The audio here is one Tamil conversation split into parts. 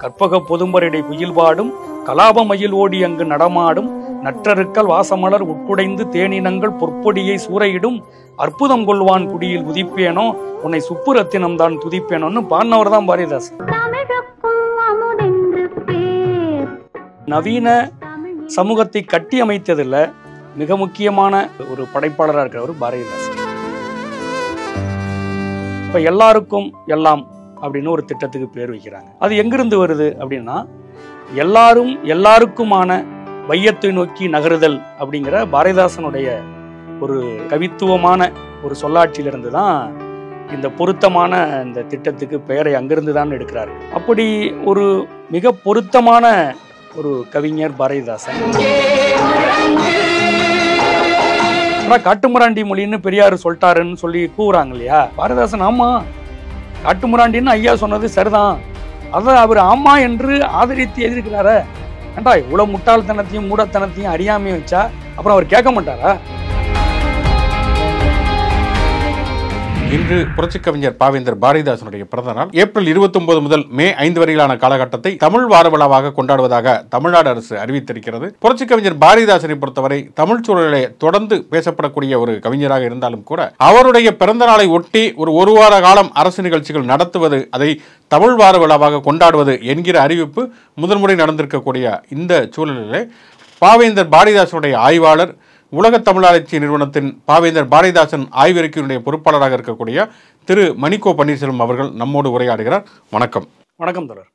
கற்பக பொதும்பரிடை குயில் பாடும் கலாப மயில் ஓடி அங்கு நடமாடும் நற்றருக்கள் வாசமலர் உட்குடைந்து தேனினங்கள் பொற்பொடியை சூறையிடும் அற்புதம் கொள்வான் குடியில் உதிப்பேனோ உன்னை சுப்பு ரத்தினம் தான் துதிப்பேனோன்னு பாடினவர் தான் பாரதிதாசன். நவீன சமூகத்தை கட்டி அமைத்ததில் மிக முக்கியமான ஒரு படைப்பாளராக இருக்கிறவர் பாரதிதாசன். இப்ப எல்லாருக்கும் எல்லாம் அப்படின்னு ஒரு திட்டத்துக்கு பேர் வைக்கிறாங்க. அது எங்கிருந்து வருது அப்படின்னா, எல்லாரும் எல்லாருக்குமான வையத்தை நோக்கி நகருதல் அப்படிங்கிற பாரதிதாசனுடைய ஒரு கவித்துவமான ஒரு சொல்லாட்சியிலிருந்து தான் இந்த பொருத்தமான இந்த திட்டத்துக்கு பெயரை அங்கிருந்து தான் எடுக்கிறாரு. அப்படி ஒரு மிக பொருத்தமான ஒரு கவிஞர் பாரதிதாசன். காட்டுமிராண்டி மொழின்னு பெரியார் சொல்லிட்டாருன்னு சொல்லி கூவுறாங்க இல்லையா, பாரதிதாசன் ஆமா காட்டுமிராண்டின்னு ஐயா சொன்னது சரிதான், அதை அவர் ஆமா என்று ஆதரித்து எழுதியிருக்கிறார. ஏண்டா இவ்வளவு முட்டாள்தனத்தையும் மூடத்தனத்தையும் அறியாமையும் வச்சா அப்புறம் அவர் கேட்க மாட்டாரா? இன்று புரட்சி கவிஞர் பாவேந்தர் பாரதிதாசனுடைய பிறந்த நாள். ஏப்ரல் 29 முதல் மே 5 வரையிலான காலகட்டத்தை தமிழ் வார விழாவாக கொண்டாடுவதாக தமிழ்நாடு அரசு அறிவித்திருக்கிறது. புரட்சி கவிஞர் பாரதிதாசனை பொறுத்தவரை தமிழ் சூழலிலே தொடர்ந்து பேசப்படக்கூடிய ஒரு கவிஞராக இருந்தாலும் கூட, அவருடைய பிறந்த நாளை ஒட்டி ஒரு வார காலம் அரசு நிகழ்ச்சிகள் நடத்துவது, அதை தமிழ் வார விழாவாக கொண்டாடுவது என்கிற அறிவிப்பு முதன்முறை நடந்திருக்கக்கூடிய இந்த சூழலிலே பாவேந்தர் பாரதிதாசனுடைய ஆய்வாளர், உலக தமிழாராய்ச்சி நிறுவனத்தின் பாவேந்தர் பாரதிதாசன் ஆய்வறிக்கையினுடைய பொறுப்பாளராக இருக்கக்கூடிய திரு மணிக்கோ பன்னீர்செல்வம் அவர்கள் நம்மோடு உரையாடுகிறார். வணக்கம். வணக்கம் தொடர்.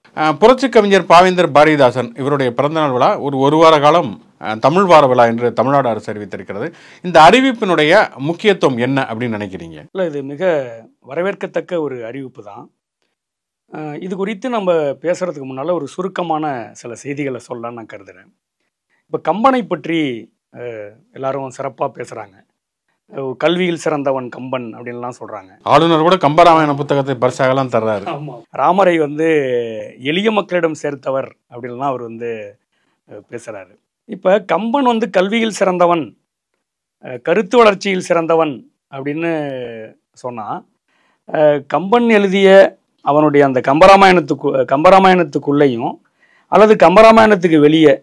புரட்சி கவிஞர் பாவேந்தர் பாரதிதாசன் இவருடைய பிறந்தநாள் விழா ஒரு வார காலம் தமிழ் வார விழா என்று தமிழ்நாடு அரசு அறிவித்திருக்கிறது. இந்த அறிவிப்பினுடைய முக்கியத்துவம் என்ன அப்படின்னு நினைக்கிறீங்க? இல்லை, இது மிக வரவேற்கத்தக்க ஒரு அறிவிப்பு தான். இது குறித்து நம்ம பேசுறதுக்கு முன்னால் ஒரு சுருக்கமான சில செய்திகளை சொல்லலாம்னு நான் கருதுகிறேன். இப்போ கம்பனை பற்றி எல்லாரும் சிறப்பாக பேசுகிறாங்க. கல்வியில் சிறந்தவன் கம்பன் அப்படின்லாம் சொல்கிறாங்க. ஆளுநர் கூட கம்பராமாயண புத்தகத்தை பரிசாகலாம் தர்றாரு. ஆமாம், ராமரை எளிய மக்களிடம் சேர்த்தவர் அப்படின்லாம் அவர் பேசுகிறாரு. இப்போ கம்பன் கல்வியில் சிறந்தவன், கருத்து வளர்ச்சியில் சிறந்தவன் அப்படின்னு சொன்னால், கம்பன் எழுதிய அவனுடைய அந்த கம்பராமாயணத்துக்குள்ளேயும் அல்லது கம்பராமாயணத்துக்கு வெளியே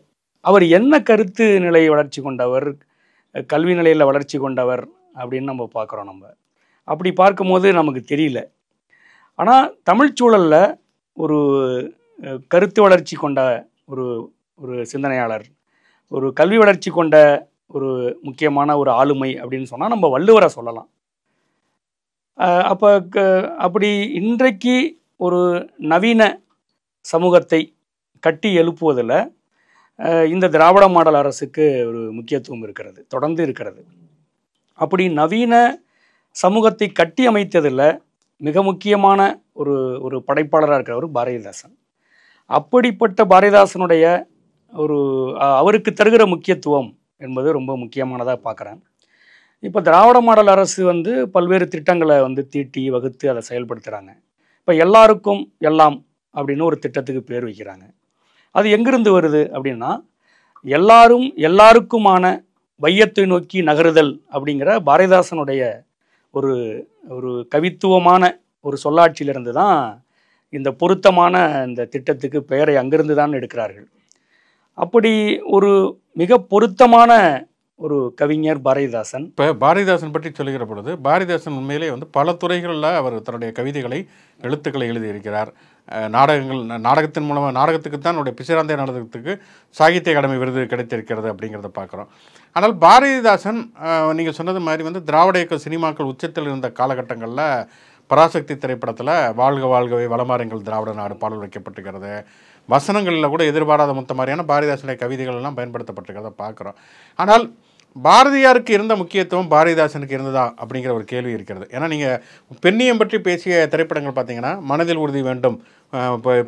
அவர் என்ன கருத்து நிலை வளர்ச்சி கொண்டவர், கல்வி நிலையில் வளர்ச்சி கொண்டவர் அப்படின்னு நம்ம பார்க்குறோம். நம்ம அப்படி பார்க்கும்போது நமக்கு தெரியல. ஆனால் தமிழ் சூழலில் ஒரு கருத்து வளர்ச்சி கொண்ட ஒரு சிந்தனையாளர், ஒரு கல்வி வளர்ச்சி கொண்ட ஒரு முக்கியமான ஒரு ஆளுமை அப்படின்னு சொன்னால் நம்ம வள்ளுவரை சொல்லலாம். அப்படி இன்றைக்கு ஒரு நவீன சமூகத்தை கட்டி எழுப்புவதில் இந்த திராவிட மாடல் அரசுக்கு ஒரு முக்கியத்துவம் இருக்கிறது, தொடர்ந்து இருக்கிறது. அப்படி நவீன சமூகத்தை கட்டி அமைத்ததில் மிக முக்கியமான ஒரு படைப்பாளராக இருக்கிறவர் பாரதிதாசன். அப்படிப்பட்ட பாரதிதாசனுடைய அவருக்கு தருகிற முக்கியத்துவம் என்பது ரொம்ப முக்கியமானதாக பார்க்குறேன். இப்போ திராவிட மாடல் அரசு பல்வேறு திட்டங்களை தீட்டி வகுத்து அதை செயல்படுத்துகிறாங்க. இப்போ எல்லாருக்கும் எல்லாம் அப்படின்னு ஒரு திட்டத்துக்கு பேர் வைக்கிறாங்க. அது எங்கிருந்து வருது அப்படின்னா, எல்லாரும் எல்லாருக்குமான வையத்தை நோக்கி நகருதல் அப்படிங்கிற பாரதிதாசனுடைய ஒரு கவித்துவமான ஒரு சொல்லாட்சியிலிருந்து தான் இந்த பொருத்தமான இந்த திட்டத்துக்கு பெயரை அங்கிருந்து தான் எடுக்கிறார்கள். அப்படி ஒரு மிக பொருத்தமான ஒரு கவிஞர் பாரதிதாசன். இப்போ பாரதிதாசன் பற்றி சொல்லுகிற பொழுது, பாரதிதாசன் உண்மையிலே பல துறைகளில் அவர் தன்னுடைய கவிதைகளை, எழுத்துக்களை எழுதியிருக்கிறார். நாடகத்தின் மூலமாக, நாடகத்துக்குத்தான் அவருடைய பிசிராந்தை நாடகத்துக்கு சாகித்ய அகாடமி விருது கிடைத்திருக்கிறது அப்படிங்கிறத பார்க்குறோம். ஆனால் பாரதிதாசன் நீங்கள் சொன்னது மாதிரி திராவிட இயக்க சினிமாக்கள் உச்சத்தில் இருந்த காலகட்டங்களில் பராசக்தி திரைப்படத்தில் வாழ்க வாழ்கவே வளமாறுங்கள் திராவிட நாடு பாடல் வைக்கப்பட்டிருக்கிறது. வசனங்களில் கூட எதிர்பாராத மொத்த மாதிரியான பாரதிதாசனுடைய கவிதைகள் எல்லாம் பயன்படுத்தப்பட்டிருக்கிறத பார்க்குறோம். ஆனால் பாரதியாருக்கு இருந்த முக்கியத்துவம் பாரதிதாசனுக்கு இருந்ததா அப்படிங்கிற ஒரு கேள்வி இருக்கிறது. ஏன்னா நீங்கள் பெண்ணியம் பற்றி பேசிய திரைப்படங்கள் பார்த்தீங்கன்னா, மனதில் உறுதி வேண்டும்,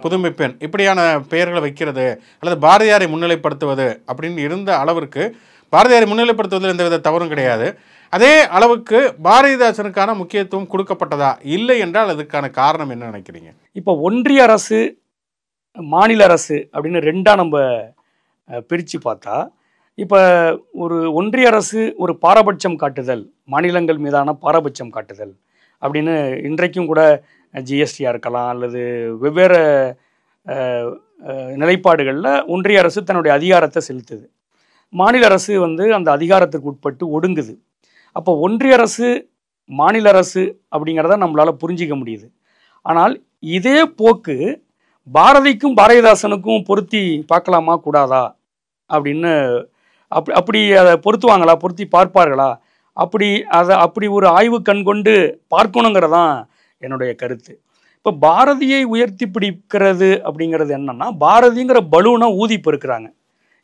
புதுமை பெண், இப்படியான பெயர்களை வைக்கிறது அல்லது பாரதியாரை முன்னிலைப்படுத்துவது அப்படின்னு இருந்த அளவிற்கு பாரதியாரை முன்னிலைப்படுத்துவதில் எந்தவித தவறும் கிடையாது. அதே அளவுக்கு பாரதிதாசனுக்கான முக்கியத்துவம் கொடுக்கப்பட்டதா? இல்லை என்றால் அதுக்கான காரணம் என்ன நினைக்கிறீங்க? இப்போ ஒன்றிய அரசு, மாநில அரசு அப்படின்னு ரெண்டாக நம்ம பிரித்து பார்த்தா, இப்போ ஒரு ஒன்றிய அரசு ஒரு பாரபட்சம் காட்டுதல், மாநிலங்கள் மீதான பாரபட்சம் காட்டுதல் அப்படின்னு இன்றைக்கும் கூட ஜிஎஸ்டியாக இருக்கலாம் அல்லது வெவ்வேறு நிலைப்பாடுகளில் ஒன்றிய அரசு தன்னுடைய அதிகாரத்தை செலுத்துது. மாநில அரசு வந்து அந்த அதிகாரத்திற்கு உட்பட்டு ஒடுங்குது. அப்போ ஒன்றிய அரசு மாநில அரசு அப்படிங்கிறத நம்மளால் புரிஞ்சிக்க முடியுது. ஆனால் இதே போக்கு பாரதிக்கும் பாரதிதாசனுக்கும் பொருத்தி பார்க்கலாமா கூடாதா அப்படின்னு அப்படி அதை பொருத்துவாங்களா, பொருத்தி பார்ப்பார்களா, அப்படி ஒரு ஆய்வு கண் கொண்டு பார்க்கணுங்கிறதான் என்னுடைய கருத்து. இப்போ பாரதியை உயர்த்தி பிடிக்கிறது அப்படிங்கிறது என்னன்னா, பாரதிங்கிற பலூனை ஊதி பெருக்கிறாங்க.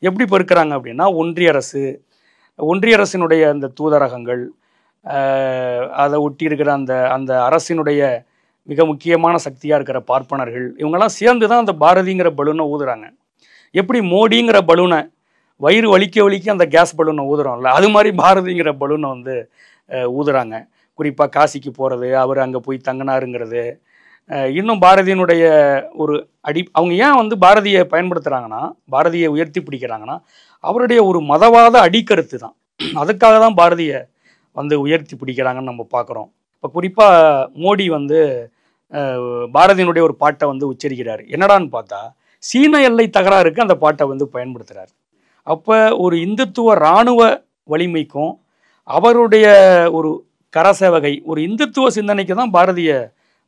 எப்படி பெருக்கிறாங்க அப்படின்னா, ஒன்றிய அரசினுடைய அந்த தூதரகங்கள், அதை ஒட்டி இருக்கிற அந்த அரசினுடைய மிக முக்கியமான சக்தியாக இருக்கிற பார்ப்பனர்கள், இவங்கெல்லாம் சேர்ந்து தான் அந்த பாரதிங்கிற பலூனை ஊதுறாங்க. எப்படி மோடிங்கிற பலூனை வயிறு வலிக்க அந்த கேஸ் பலூனை ஊதுறோம்ல, அது மாதிரி பாரதிங்கிற பலூனை வந்து ஊதுறாங்க. குறிப்பாக காசிக்கு போகிறது, அவர் அங்கே போய் தங்கினாருங்கிறது, இன்னும் பாரதியினுடைய ஒரு அவங்க ஏன் வந்து பாரதியை பயன்படுத்துகிறாங்கன்னா, பாரதியை உயர்த்தி பிடிக்கிறாங்கன்னா, அவருடைய ஒரு மதவாத அடிக்கருத்து தான். அதுக்காக தான் பாரதியை வந்து உயர்த்தி பிடிக்கிறாங்கன்னு நம்ம பார்க்குறோம். இப்போ குறிப்பாக மோடி வந்து பாரதியினுடைய ஒரு பாட்டை வந்து உச்சரிக்கிறார். என்னடான்னு பார்த்தா, சீன எல்லை தகராறுக்கு அந்த பாட்டை வந்து பயன்படுத்துகிறார். அப்போ ஒரு இந்துத்துவ இராணுவ வலிமைக்கும் அவருடைய ஒரு கரசேவகை, ஒரு இந்துத்துவ சிந்தனைக்கு தான்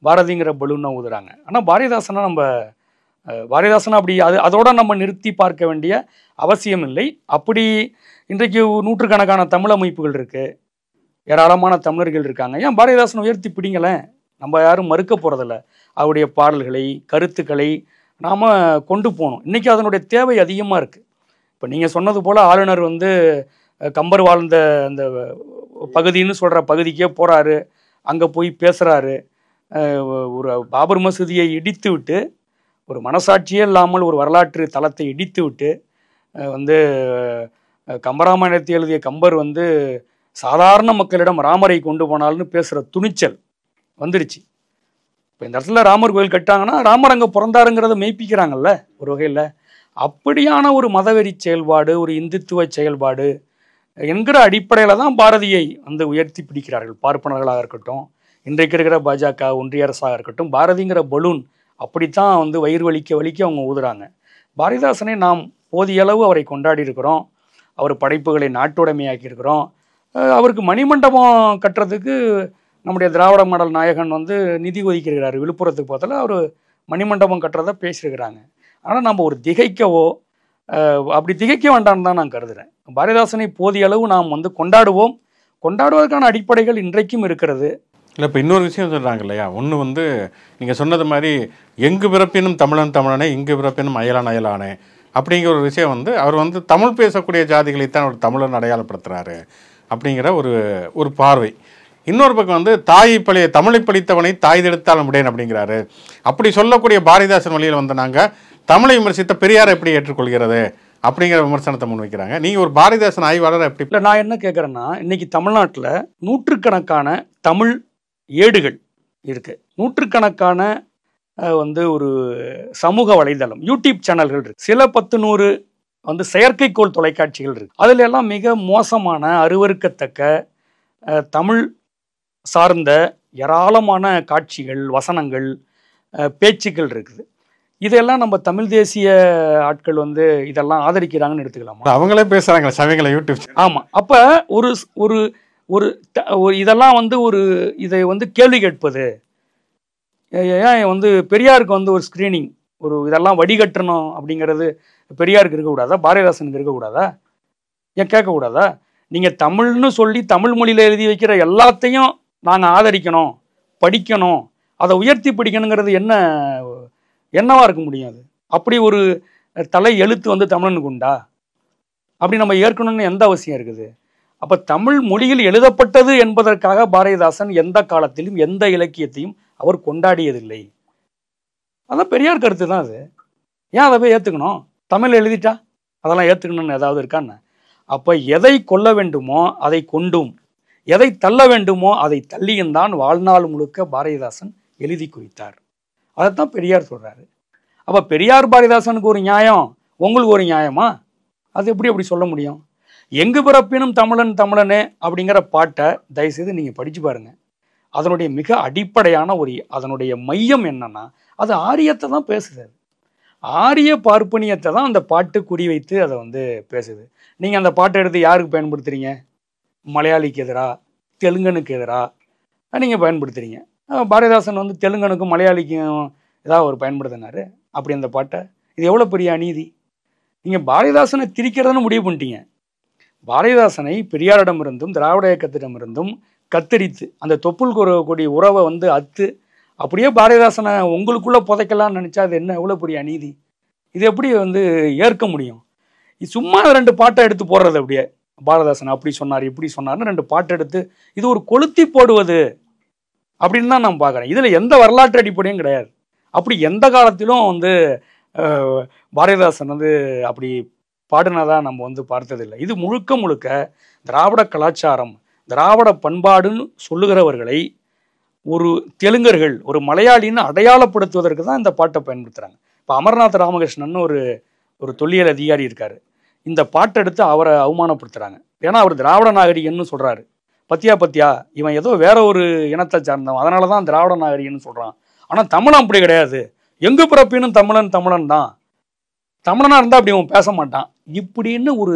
பாரதிங்கிற பலூனை ஊதுறாங்க. ஆனால் பாரதிதாசனை அப்படி அதோட நம்ம நிறுத்தி பார்க்க வேண்டிய அவசியம் இல்லை. அப்படி இன்றைக்கு நூற்றுக்கணக்கான தமிழ் அமைப்புகள் இருக்குது, ஏராளமான தமிழர்கள் இருக்காங்க. ஏன் பாரதிதாசனை உயர்த்தி பிடிங்களேன்? நம்ம யாரும் மறுக்க போகிறதில்ல. அவருடைய பாடல்களை, கருத்துக்களை நாம் கொண்டு போகணும். இன்றைக்கி அதனுடைய தேவை அதிகமாக இருக்குது. இப்போ நீங்கள் சொன்னது போல் ஆளுநர் வந்து கம்பர் வாழ்ந்த அந்த பகுதின்னு சொல்கிற பகுதிக்கே போகிறாரு, அங்கே போய் பேசுகிறாரு. ஒரு பாபர் மசூதியை இடித்து விட்டு, ஒரு மனசாட்சியே இல்லாமல் ஒரு வரலாற்று தளத்தை இடித்து விட்டு வந்து கம்பராமாயணத்தை எழுதிய கம்பர் வந்து சாதாரண மக்களிடம் ராமரை கொண்டு போனால்னு பேசுகிற துணிச்சல் வந்துருச்சு. இப்போ இந்த இடத்துல ராமர் கோயில் கட்டாங்கன்னா ராமர் அங்கே பிறந்தாருங்கிறத மெய்ப்பிக்கிறாங்கல்ல ஒரு வகையில். அப்படியான ஒரு மதவெறி செயல்பாடு, ஒரு இந்துத்துவ செயல்பாடு என்கிற அடிப்படையில் தான் பாரதியை வந்து உயர்த்தி பிடிக்கிறார்கள். பார்ப்பனர்களாக இருக்கட்டும், இன்றைக்கு இருக்கிற பாஜக ஒன்றிய அரசாக இருக்கட்டும், பாரதிங்கிற பலூன் அப்படித்தான் வந்து வயிறு வலிக்க அவங்க ஊதுறாங்க. பாரதிதாசனை நாம் போதிய அளவு அவரை கொண்டாடி இருக்கிறோம், அவர் படைப்புகளை நாட்டுடைமையாக்கி இருக்கிறோம். அவருக்கு மணிமண்டபம் கட்டுறதுக்கு நம்முடைய திராவிட மாடல் நாயகன் வந்து நிதி ஒதுக்கியிருக்கிறார். விழுப்புரத்துக்கு போதில் அவர் மணிமண்டபம் கட்டுறதை பேசியிருக்கிறாங்க. ஆனால் நம்ம ஒரு திகைக்கவோ அப்படி திகைக்க வேண்டாம்னு தான் நான் கருதுகிறேன். பாரதிதாசனை போதிய அளவு நாம் வந்து கொண்டாடுவதற்கான அடிப்படைகள் இன்றைக்கும் இருக்கிறது. இல்லை, இப்போ இன்னொரு விஷயம் சொல்கிறாங்க இல்லையா, ஒன்று வந்து நீங்கள் சொன்னது மாதிரி எங்கு பிறப்பினும் தமிழனே, இங்கு பிறப்பினும் அயலானே அப்படிங்கிற ஒரு விஷயம் வந்து அவர் வந்து தமிழ் பேசக்கூடிய ஜாதிகளைத்தான் அவர் தமிழன் அடையாளப்படுத்துகிறாரு அப்படிங்கிற ஒரு பார்வை. இன்னொரு பக்கம் வந்து தமிழை படித்தவனை தாய் தடுத்தால் முடியேன் அப்படிங்கிறாரு. அப்படி சொல்லக்கூடிய பாரதிதாசன் வழியில் வந்து நாங்கள் தமிழை விமர்சித்த பெரியாரை எப்படி ஏற்றுக்கொள்கிறது அப்படிங்கிற விமர்சனத்தை முன்வைக்கிறாங்க. நீங்கள் ஒரு பாரதிதாசன் ஆய்வாளர் எப்படி? இல்லை, நான் என்ன கேட்குறேன்னா, இன்னைக்கு தமிழ்நாட்டில் நூற்றுக்கணக்கான தமிழ் ஏடுகள் இருக்குது, நூற்றுக்கணக்கான வந்து ஒரு சமூக வலைதளம் யூடியூப் சேனல்கள் இருக்குது, சில 10-100 வந்து செயற்கைக்கோள் தொலைக்காட்சிகள் இருக்குது. அதில் எல்லாம் மிக மோசமான அருவருக்கத்தக்க தமிழ் சார்ந்த ஏராளமான காட்சிகள், வசனங்கள், பேச்சுக்கள் இருக்குது. இதெல்லாம் நம்ம தமிழ் தேசிய ஆட்கள் வந்து இதெல்லாம் ஆதரிக்கிறாங்கன்னு எடுத்துக்கலாமா? அவங்களே பேசுகிறாங்க சமயங்களை யூடியூப். ஆமாம். அப்போ ஒரு இதெல்லாம் வந்து இதை வந்து கேள்வி கேட்பது ஏன் வந்து பெரியாருக்கு வந்து ஒரு ஸ்க்ரீனிங், இதெல்லாம் வடிகட்டணும் அப்படிங்கிறது பெரியாருக்கு இருக்கக்கூடாதா? பாரதிதாசனுக்கு இருக்கக்கூடாதா? ஏன் கேட்கக்கூடாதா? நீங்கள் தமிழ்னு சொல்லி தமிழ் மொழியில் எழுதி வைக்கிற எல்லாத்தையும் நாங்கள் ஆதரிக்கணும், படிக்கணும், அதை உயர்த்தி படிக்கணுங்கிறது என்னவா இருக்க முடியும்? அது அப்படி ஒரு தலை எழுத்து வந்து தமிழனுக்கு உண்டா? அப்படி நம்ம ஏற்கணும்னு எந்த அவசியம் இருக்குது? அப்போ தமிழ் மொழியில் எழுதப்பட்டது என்பதற்காக பாரதிதாசன் எந்த காலத்திலும் எந்த இலக்கியத்தையும் அவர் கொண்டாடியதில்லை. அதான் பெரியார் கருத்து தான் அது. ஏன் அதை போய் ஏற்றுக்கணும்? தமிழ் எழுதிட்டா அதெல்லாம் ஏற்றுக்கணும்னு ஏதாவது இருக்கான்னு? அப்போ எதை கொள்ள வேண்டுமோ அதை கொண்டும், எதை தள்ள வேண்டுமோ அதை தள்ளியும் தான் வாழ்நாள் முழுக்க பாரதிதாசன் எழுதி குறித்தார். அதைத்தான் பெரியார் சொல்கிறாரு. அப்போ பெரியார் பாரதிதாசனுக்கு ஒரு நியாயம், உங்களுக்கு ஒரு நியாயமா? அது எப்படி சொல்ல முடியும்? எங்கு பிறப்பினும் தமிழனே அப்படிங்கிற பாட்டை தயவுசெய்து நீங்கள் படித்து பாருங்கள். அதனுடைய மிக அடிப்படையான அதனுடைய மையம் என்னன்னா, அது ஆரியத்தை தான் பேசுது. ஆரிய பார்ப்பனியத்தை தான் அந்த பாட்டு குறிவைத்து அதை வந்து பேசுது. நீங்கள் அந்த பாட்டை எடுத்து யாருக்கு பயன்படுத்துகிறீங்க? மலையாளிக்கு எதிராக, தெலுங்கனுக்கு எதிராக நீங்கள் பயன்படுத்துகிறீங்க. பாரதிதாசன் வந்து தெலுங்கனுக்கும் மலையாளிக்கும் ஏதாவது ஒரு பயன்படுத்தினாரு அப்படி அந்த பாட்டை? இது எவ்வளோ பெரிய அநீதி! நீங்கள் பாரதிதாசனை திரிக்கிறதுன்னு முடிவு பண்ணிட்டீங்க. பாரதிதாசனை பெரியாரிடமிருந்தும் திராவிட இயக்கத்திடமிருந்தும் கத்தரித்து அந்த தொப்புள் கூடிய உறவை வந்து அத்து அப்படியே பாரதிதாசனை உங்களுக்குள்ளே புதைக்கலாம்னு நினச்சா அது என்ன எவ்வளோ பெரிய அநீதி! இது எப்படி வந்து ஏற்க முடியும்? சும்மா 2 பாட்டை எடுத்து போடுறது அப்படியே, பாரதிதாசன் அப்படி சொன்னார் இப்படி சொன்னார்னு 2 பாட்டை எடுத்து இது ஒரு கொளுத்தி போடுவது அப்படின்னு தான் நான் பார்க்குறேன். இதில் எந்த வரலாற்று அடிப்படையும் கிடையாது. அப்படி எந்த காலத்திலும் வந்து பாரதிதாசன் வந்து அப்படி பாடினதாக நம்ம வந்து பார்த்ததில்லை. இது முழுக்க முழுக்க திராவிட கலாச்சாரம், திராவிட பண்பாடுன்னு சொல்லுகிறவர்களை ஒரு தெலுங்கர்கள், ஒரு மலையாளின்னு அடையாளப்படுத்துவதற்கு தான் இந்த பாட்டை பயன்படுத்துகிறாங்க. இப்போ அமர்நாத் ராமகிருஷ்ணன் ஒரு தொல்லியல் அதிகாரி இருக்கார். இந்த பாட்டை எடுத்து அவரை அவமானப்படுத்துகிறாங்க. ஏன்னா அவர் திராவிட நாகரிகன்னு சொல்கிறாரு. பத்தியா இவன் ஏதோ வேற ஒரு இனத்தை சார்ந்தவன், அதனால தான் திராவிட நாகரிகன்னு சொல்கிறான். ஆனால் தமிழன் அப்படி கிடையாது. எங்கு பிறப்பினும் தமிழன் தான். தமிழனாக இருந்தால் அப்படி அவன் பேச மாட்டான். இப்படின்னு ஒரு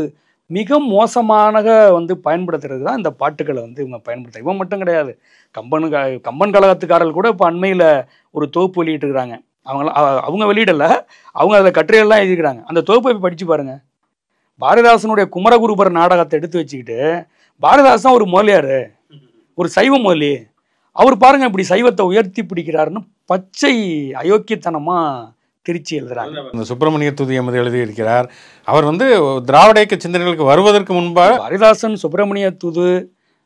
மிக மோசமாக வந்து பயன்படுத்துறது தான் இந்த பாட்டுக்களை வந்து இவங்க பயன்படுத்த. இவன் மட்டும் கிடையாது, கம்பன் கழகத்துக்காரர்கள் கூட இப்போ அண்மையில் ஒரு தொகுப்பு வெளியிட்டுருக்கிறாங்க. அவங்க வெளியிடலை, அவங்க அதில் கட்டுரையெல்லாம் எழுதிக்கிறாங்க. அந்த தொகுப்பை படித்து பாருங்கள். பாரதிதாசனுடைய குமரகுருபர் நாடகத்தை எடுத்து வச்சுக்கிட்டு பாரதிதாசன் ஒரு முதலியார், ஒரு சைவ முதலி, அவர் பாருங்க இப்படி சைவத்தை உயர்த்தி பிடிக்கிறாருன்னு பச்சை அயோக்கியத்தனமாக திருச்சி எழுதுறாங்க. இந்த சுப்பிரமணிய தூதி எமது எழுதியிருக்கிறார். அவர் வந்து திராவிட இயக்க சிந்தனைகளுக்கு வருவதற்கு முன்பாக பாரதிதாசன் சுப்பிரமணிய தூது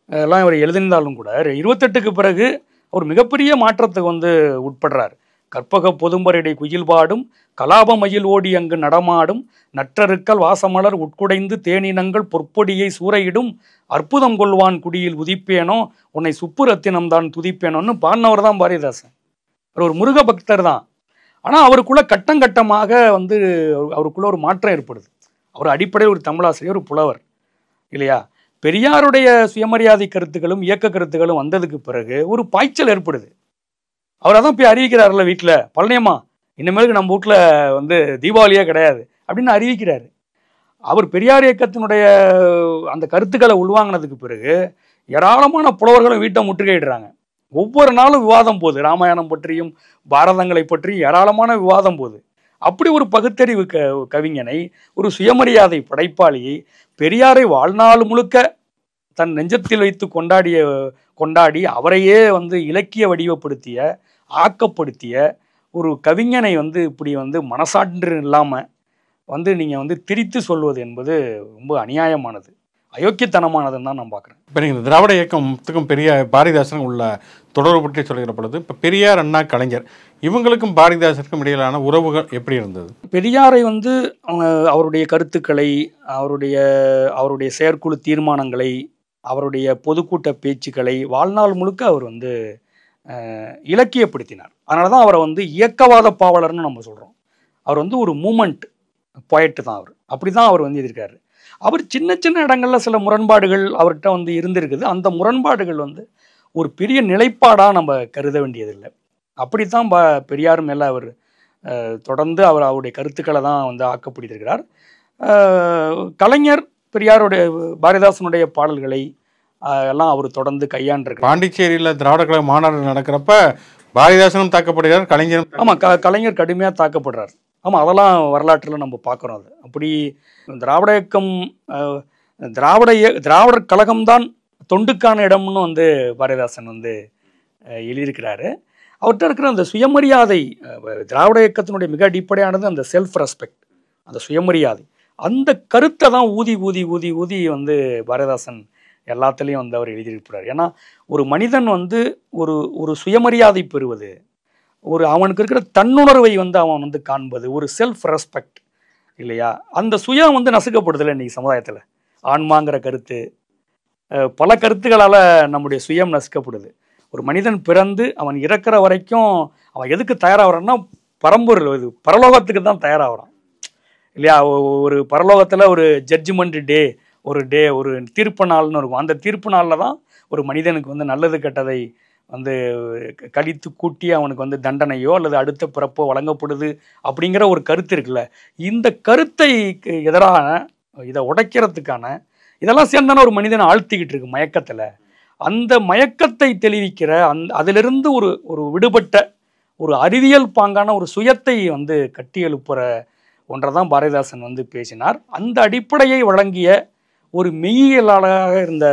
எல்லாம் இவர் எழுதியிருந்தாலும் கூட 28க்கு பிறகு அவர் மிகப்பெரிய மாற்றத்துக்கு வந்து உட்படுறார். கற்பக பொதும்பரடை குயில் பாடும், கலாப மயில் ஓடி அங்கு நடமாடும், நற்றருக்கள் வாசமலர் உட்குடைந்து தேனினங்கள் பொற்பொடியை சூறையிடும், அற்புதம் கொள்வான் குடியில் உதிப்பேனோ உன்னை சுப்பு ரத்தினம் தான் துதிப்பேனோன்னு பாடினவர் தான் பாரதிதாசன். அவர் ஒரு முருக பக்தர் தான். ஆனால் அவருக்குள்ள கட்டமாக வந்து அவருக்குள்ள ஒரு மாற்றம் ஏற்படுது. அவர் அடிப்படையில் ஒரு தமிழாசிரியர், ஒரு புலவர் இல்லையா? பெரியாருடைய சுயமரியாதை கருத்துக்களும் இயக்க கருத்துக்களும் வந்ததுக்கு பிறகு ஒரு பாய்ச்சல் ஏற்படுது. அவர் அதான் போய் அறிவிக்கிறார்ல வீட்டில், பழனியம்மா இனிமேலுக்கு நம்ம வீட்டில் வந்து தீபாவளியே கிடையாது அப்படின்னு அறிவிக்கிறாரு. அவர் பெரியார் இயக்கத்தினுடைய அந்த கருத்துக்களை உள்வாங்கினதுக்கு பிறகு ஏராளமான புலவர்களும் வீட்டை முற்றுகையிடுறாங்க. ஒவ்வொரு நாளும் விவாதம் போகுது. ராமாயணம் பற்றியும் பாரதங்களை பற்றியும் ஏராளமான விவாதம் போகுது. அப்படி ஒரு பகுத்தறிவு கவிஞனை, ஒரு சுயமரியாதை படைப்பாளியை, பெரியாரை வாழ்நாள் முழுக்க தன் நெஞ்சத்தில் வைத்து கொண்டாடி அவரையே வந்து இலக்கிய வடிவப்படுத்திய, ஆக்கப்படுத்திய ஒரு கவிஞனை வந்து இப்படி வந்து மனசான்று இல்லாமல் வந்து நீங்கள் வந்து திரித்து சொல்வது என்பது ரொம்ப அநியாயமானது, அயோக்கியத்தனமானதுன்னு தான் நான் பார்க்குறேன். இப்போ நீங்கள் திராவிட இயக்கத்துக்கும் பாரதிதாசனுக்கும் உள்ள தொடர்பு பற்றி சொல்லுகிற பொழுது, இப்போ பெரியார், அண்ணா, கலைஞர் இவங்களுக்கும் பாரதிதாசனுக்கும் இடையிலான உறவுகள் எப்படி இருந்தது? பெரியாரை வந்து அவருடைய கருத்துக்களை, அவருடைய செயற்குழு தீர்மானங்களை, அவருடைய பொதுக்கூட்ட பேச்சுக்களை வாழ்நாள் முழுக்க அவர் வந்து இலக்கியப்படுத்தினார். அதனால தான் அவரை வந்து இயக்கவாத பாவலர்னு நம்ம சொல்கிறோம். அவர் வந்து ஒரு மூமெண்ட் போயட்டு தான் அவர். அப்படி தான் அவர் வந்து இருக்கார். அவர் சின்ன சின்ன இடங்களில் சில முரண்பாடுகள் அவர்கிட்ட வந்து இருந்திருக்குது. அந்த முரண்பாடுகள் வந்து ஒரு பெரிய நிலைப்பாடாக நம்ம கருத வேண்டியதில்லை. அப்படித்தான் பெரியார் மேலே அவர் தொடர்ந்து அவருடைய கருத்துக்களை தான் வந்து ஆக்கப்படுத்தியிருக்கிறார். கலைஞர் பெரியாருடைய பாரதிதாசனுடைய பாடல்களை எல்லாம் அவர் தொடர்ந்து கையாண்டிருக்கிறார். பாண்டிச்சேரியில் திராவிட கழக மாநாடு நடக்கிறப்ப பாரதிதாசனும் தாக்கப்படுகிறார், கலைஞரும். ஆமாம், கலைஞர் கடுமையாக தாக்கப்படுறார். ஆமாம், அதெல்லாம் வரலாற்றில் நம்ம பார்க்குறோம். அது அப்படி திராவிட இயக்கம், திராவிடர் கழகம்தான் தொண்டுக்கான இடம்னு வந்து பாரதிதாசன் வந்து எழுதியிருக்கிறாரு. அவர்கிட்ட இருக்கிற அந்த சுயமரியாதை, திராவிட இயக்கத்தினுடைய மிக அடிப்படையானது அந்த செல்ஃப் ரெஸ்பெக்ட், அந்த சுயமரியாதை. அந்த கருத்தை தான் ஊதி ஊதி ஊதி ஊதி வந்து பாரதிதாசன் எல்லாத்துலேயும் வந்து அவர் எழுதியிருக்கிறார். ஏன்னா ஒரு மனிதன் வந்து ஒரு சுயமரியாதை பெறுவது, அவனுக்கு இருக்கிற தன்னுணர்வை வந்து அவன் வந்து காண்பது, ஒரு செல்ஃப் ரெஸ்பெக்ட் இல்லையா? அந்த சுயம் வந்து நசுக்கப்படுதில்லை இன்றைக்கி சமுதாயத்தில். ஆன்மாங்கிற கருத்து, பல கருத்துக்களால் நம்முடைய சுயம் நசுக்கப்படுது. ஒரு மனிதன் பிறந்து அவன் இறக்குற வரைக்கும் அவன் எதுக்கு தயாராகிறான்னா பரம்பொருள், இது பரலோகத்துக்கு தான் தயாராகிறான் இல்லையா? ஒரு பரலோகத்தில் ஒரு ஜட்ஜ்மெண்ட் டே, ஒரு தீர்ப்பு நாள்னு இருக்கும். அந்த தீர்ப்பு நாளில் தான் ஒரு மனிதனுக்கு வந்து நல்லது கெட்டதை வந்து கழித்து கூட்டி அவனுக்கு வந்து தண்டனையோ அல்லது அடுத்த பிறப்போ வழங்கப்படுது அப்படிங்கிற ஒரு கருத்து இருக்குல்ல. இந்த கருத்தை எதிரான இதை உடைக்கிறதுக்கான இதெல்லாம் சேர்ந்தான ஒரு மனிதனை ஆழ்த்திக்கிட்டு இருக்கு மயக்கத்தில். அந்த மயக்கத்தை தெளிவிக்கிற அதிலிருந்து ஒரு ஒரு விடுபட்ட ஒரு அறிவியல் பாங்கான ஒரு சுயத்தை வந்து கட்டி எழுப்புற ஒன்றை தான் பாரதிதாசன் வந்து பேசினார். அந்த அடிப்படையை வழங்கிய ஒரு மெய்யியலாளராக இருந்த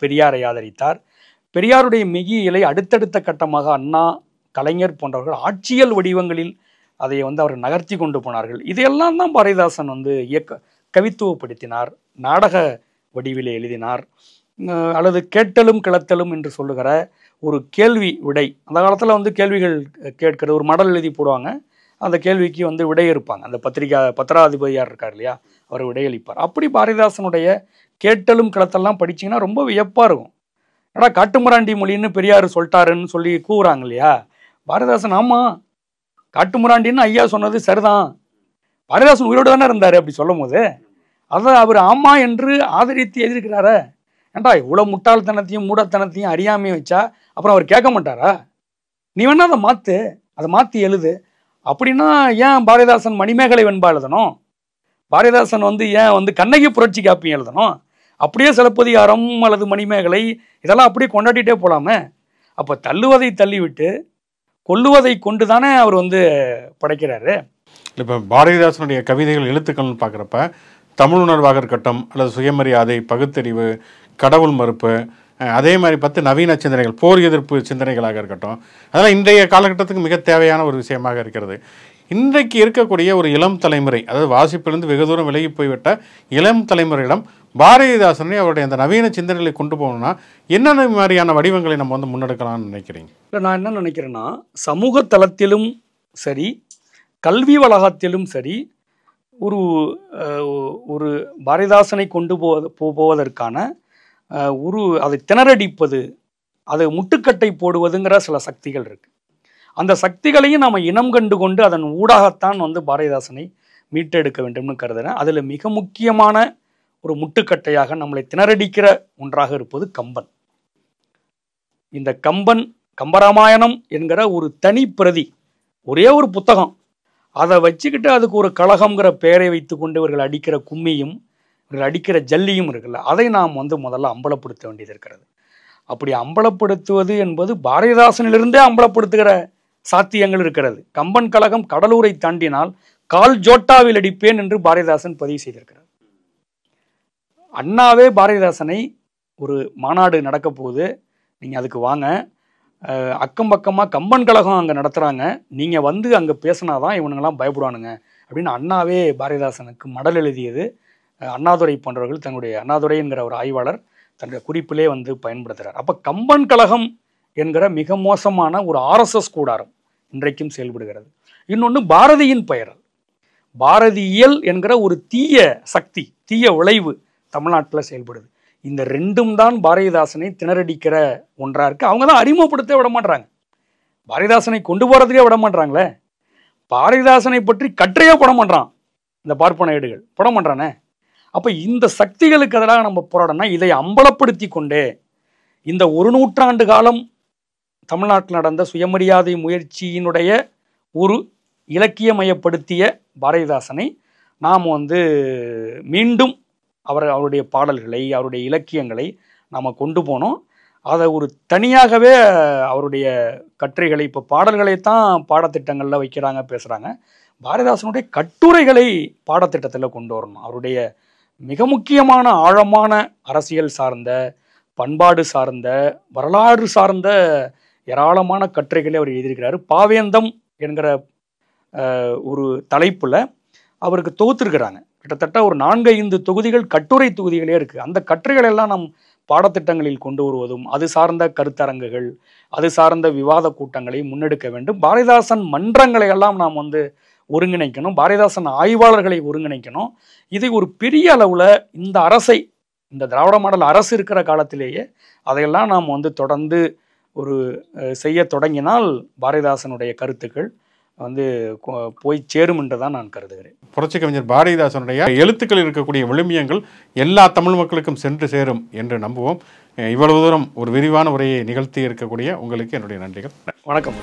பெரியாரை ஆதரித்தார். பெரியாருடைய மெய்யியலை அடுத்தடுத்த கட்டமாக அண்ணா, கலைஞர் போன்றவர்கள் ஆட்சியல் வடிவங்களில் அதை வந்து அவர் நகர்த்தி கொண்டு போனார்கள். இதையெல்லாம் தான் பாரதிதாசன் வந்து கவித்துவப்படுத்தினார், நாடக வடிவிலே எழுதினார். அல்லது கேட்டலும் கிளத்தலும் என்று சொல்லுகிற ஒரு கேள்வி விடை, அந்த காலத்தில் வந்து கேள்விகள் கேட்கிறது, ஒரு மடல் எழுதி போடுவாங்க, அந்த கேள்விக்கு வந்து விடை இருப்பாங்க. அந்த பத்திராதிபதியார் இருக்கார் இல்லையா, அவர் விடையளிப்பார். அப்படி பாரதிதாசனுடைய கேட்டலும் கிளத்தலாம் படிச்சிங்கன்னா ரொம்ப வியப்பாக இருக்கும். ஏன்னா காட்டுமிராண்டி மொழின்னு பெரியார் சொல்லிட்டாருன்னு சொல்லி கூவுறாங்க இல்லையா. பாரதிதாசன் ஆமாம் காட்டுமிராண்டின்னு ஐயா சொன்னது சரிதான், பாரதிதாசன் உயிரோடு தானே இருந்தார் அப்படி சொல்லும் போது அதை அவர் ஆமா என்று ஆதரித்து எழுதியிருக்கிறார. ஏன்டா இவ்வளோ முட்டாள்தனத்தையும் மூடத்தனத்தையும் அறியாமையும் வச்சா அப்புறம் அவர் கேட்க மாட்டாரா? நீ வேணா அதை மாற்றி எழுது அப்படின்னா ஏன் பாரதிதாசன் மணிமேகலை வெண்பா எழுதணும்? பாரதிதாசன் வந்து ஏன் வந்து கண்ணகி புரட்சி காப்பியம் எழுதணும்? அப்படியே சிலப்பதிகாரம் அல்லது மணிமேகலை இதெல்லாம் அப்படியே கொண்டாடிட்டே போகலாமே. அப்போ தள்ளுவதை தள்ளிவிட்டு கொல்லுவதை கொண்டு தானே அவர் வந்து படைக்கிறாரு. இப்போ பாரதிதாசனுடைய கவிதைகள் எழுத்துக்கள்னு பார்க்குறப்ப தமிழ் உணர்வாக இருக்கட்டும், அல்லது சுயமரியாதை, பகுத்தறிவு, கடவுள் மறுப்பு, அதே மாதிரி நவீன சிந்தனைகள், போர் எதிர்ப்பு சிந்தனைகளாக இருக்கட்டும், அதெல்லாம் இன்றைய காலகட்டத்துக்கு மிக தேவையான ஒரு விஷயமாக இருக்கிறது. இன்றைக்கு இருக்கக்கூடிய ஒரு இளம் தலைமுறை, அதாவது வாசிப்பிலிருந்து வெகு தூரம் விலகி போய்விட்ட இளம் தலைமுறையிடம் பாரதிதாசனை அவருடைய அந்த நவீன சிந்தனைகளை கொண்டு போகணும்னா என்னென்ன மாதிரியான வடிவங்களை நம்ம வந்து முன்னெடுக்கலாம்னு நினைக்கிறீங்க? இல்லை, நான் என்ன நினைக்கிறேன்னா, சமூக தளத்திலும் சரி, கல்வி வளாகத்திலும் சரி, ஒரு ஒரு பாரதிதாசனை கொண்டு போவதற்கான அதை திணறடிப்பது, அதை முட்டுக்கட்டை போடுவதுங்கிற சில சக்திகள் இருக்கு. அந்த சக்திகளையும் நாம் இனம் கண்டு கொண்டு அதன் ஊடாகத்தான் வந்து பாரதிதாசனை மீட்டெடுக்க வேண்டும்னு கருதுகிறேன். அதில் மிக முக்கியமான ஒரு முட்டுக்கட்டையாக நம்மளை திணறடிக்கிற ஒன்றாக இருப்பது கம்பன். இந்த கம்பராமாயணம் என்கிற ஒரு தனி பிரதி, ஒரே ஒரு புத்தகம், அதை வச்சுக்கிட்டு அதுக்கு ஒரு கழகம்ங்கிற பெயரை வைத்து கொண்டு இவர்கள் அடிக்கிற கும்மியும் இவர்கள் அடிக்கிற ஜல்லியும் இருக்குல்ல, அதை நாம் வந்து முதல்ல அம்பலப்படுத்த வேண்டியது இருக்கிறது. அப்படி அம்பலப்படுத்துவது என்பது பாரதிதாசனிலிருந்தே அம்பலப்படுத்துகிற சாத்தியங்கள் இருக்கிறது. கம்பன் கழகம் கடலூரை தாண்டினால் கால் ஜோட்டாவில் அடிப்பேன் என்று பாரதிதாசன் பதிவு செய்திருக்கிறார். அண்ணாவே பாரதிதாசனை ஒரு மாநாடு நடக்க போகுது, நீங்கள் அதுக்கு வாங்க, அக்கம் பக்கமாக கம்பன் கழகம் அங்கே நடத்துகிறாங்க, நீங்கள் வந்து அங்கே பேசினாதான் இவனுங்கெல்லாம் பயப்படுவானுங்க அப்படின்னு அண்ணாவே பாரதிதாசனுக்கு மடல் எழுதியது அண்ணாதுரை போன்றவர்கள் தன்னுடைய, அண்ணாதுரை என்கிற ஒரு ஆய்வாளர் தன்னுடைய குறிப்பிலே வந்து பயன்படுத்துகிறார். அப்போ கம்பன் கழகம் என்கிற மிக மோசமான ஒரு RSS கூடாரம் இன்றைக்கும் செயல்படுகிறது. இன்னொன்று பாரதியின் பெயர், பாரதியியல் என்கிற ஒரு தீய சக்தி, தீய விளைவு தமிழ்நாட்டில் செயல்படுது. இந்த ரெண்டும் தான் பாரதிதாசனை திணறடிக்கிற ஒன்றாக இருக்குது. அவங்க தான் அறிமுகப்படுத்த விட மாட்டாங்க, பாரதிதாசனை கொண்டு போகிறதுக்கே விட மாட்டாங்களே. பாரதிதாசனை பற்றி கற்றையே போட மாட்டான், இந்த பார்ப்பன ஏடுகள் போட மாட்டானே. அப்போ இந்த சக்திகளுக்கு எதிராக நம்ம போராடணும்னா இதை அம்பலப்படுத்தி கொண்டே இந்த ஒரு நூற்றாண்டு காலம் தமிழ்நாட்டில் நடந்த சுயமரியாதை முயற்சியினுடைய ஒரு இலக்கியமயப்படுத்திய பாரதிதாசனை நாம் வந்து மீண்டும் அவருடைய பாடல்களை, அவருடைய இலக்கியங்களை நாம் கொண்டு போனோம். அதை ஒரு தனியாகவே அவருடைய கட்டுரைகளை, இப்போ பாடல்களைத்தான் பாடத்திட்டங்களில் வைக்கிறாங்க, பேசுகிறாங்க. பாரதிதாசனுடைய கட்டுரைகளை பாடத்திட்டத்தில் கொண்டு வரணும். அவருடைய மிக முக்கியமான ஆழமான அரசியல் சார்ந்த, பண்பாடு சார்ந்த, வரலாறு சார்ந்த ஏராளமான கட்டுரைகளை அவர் எழுதியிருக்கிறார். பாவேந்தம் என்கிற ஒரு தலைப்பில் அவருக்கு தொகுத்திருக்கிறாங்க. கிட்டத்தட்ட ஒரு 4-5 தொகுதிகள் கட்டுரை தொகுதிகளே இருக்குது. அந்த கட்டுரைகள் எல்லாம் நம் பாடத்திட்டங்களில் கொண்டு வருவதும், அது சார்ந்த கருத்தரங்குகள், அது சார்ந்த விவாத கூட்டங்களை முன்னெடுக்க வேண்டும். பாரதிதாசன் மன்றங்களை எல்லாம் நாம் வந்து ஒருங்கிணைக்கணும், பாரதிதாசன் ஆய்வாளர்களை ஒருங்கிணைக்கணும். இதை ஒரு பெரிய அளவில் இந்த அரசை, இந்த திராவிட மாடல் அரசு இருக்கிற காலத்திலேயே அதையெல்லாம் நாம் வந்து தொடர்ந்து ஒரு செய்ய தொடங்கினால் பாரதிதாசனுடைய கருத்துக்கள் வந்து போய் சேரும் என்று தான் நான் கருதுகிறேன். புரட்சி கவிஞர் பாரதிதாசனுடைய எழுத்துக்கள் இருக்கக்கூடிய விழுமியங்கள் எல்லா தமிழ் மக்களுக்கும் சென்று சேரும் என்று நம்புவோம். இவ்வளவு தூரம் ஒரு விரிவான உரையை நிகழ்த்தி இருக்கக்கூடிய உங்களுக்கு என்னுடைய நன்றிகள். வணக்கம்.